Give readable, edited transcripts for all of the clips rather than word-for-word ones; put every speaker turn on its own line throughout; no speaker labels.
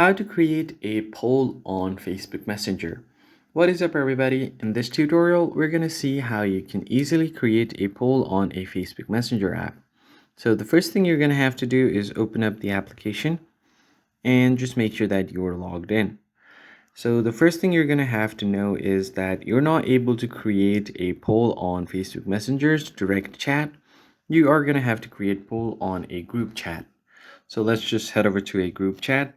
How to create a poll on Facebook Messenger. What is up, everybody? In this tutorial, we're going to see how you can easily create a poll on a Facebook Messenger app. So the first thing you're going to have to do is open up the application and just make sure that you're logged in. So the first thing you're going to have to know is that you're not able to create a poll on Facebook Messenger's direct chat. You are going to have to create poll on a group chat. So let's just head over to a group chat.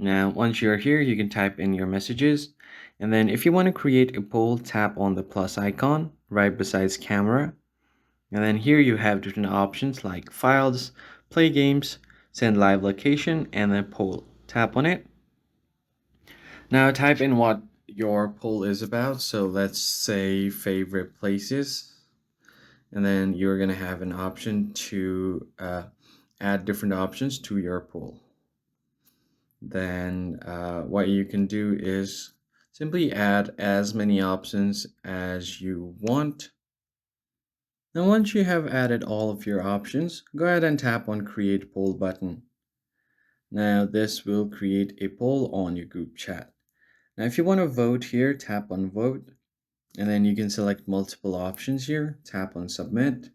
Now, once you're here, you can type in your messages. And then if you want to create a poll, tap on the plus icon right besides camera. And then here you have different options like files, play games, send live location, and then poll. Tap on it. Now type in what your poll is about. So let's say favorite places. And then you're going to have an option to add different options to your poll. Then what you can do is simply add as many options as you want. Now once you have added all of your options, go ahead and tap on Create Poll button. Now this will create a poll on your group chat. Now if you want to vote here, tap on Vote, and then you can select multiple options here, tap on Submit.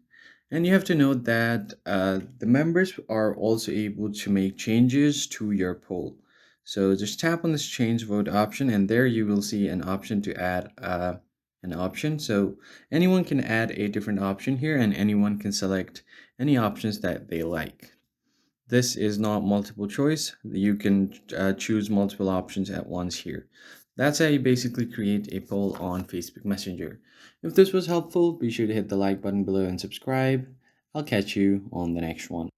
And you have to note that the members are also able to make changes to your poll. So just tap on this change vote option, and there you will see an option to add an option. So anyone can add a different option here, and anyone can select any options that they like. This is not multiple choice. You can choose multiple options at once here. That's how you basically create a poll on Facebook Messenger. If this was helpful, be sure to hit the like button below and subscribe. I'll catch you on the next one.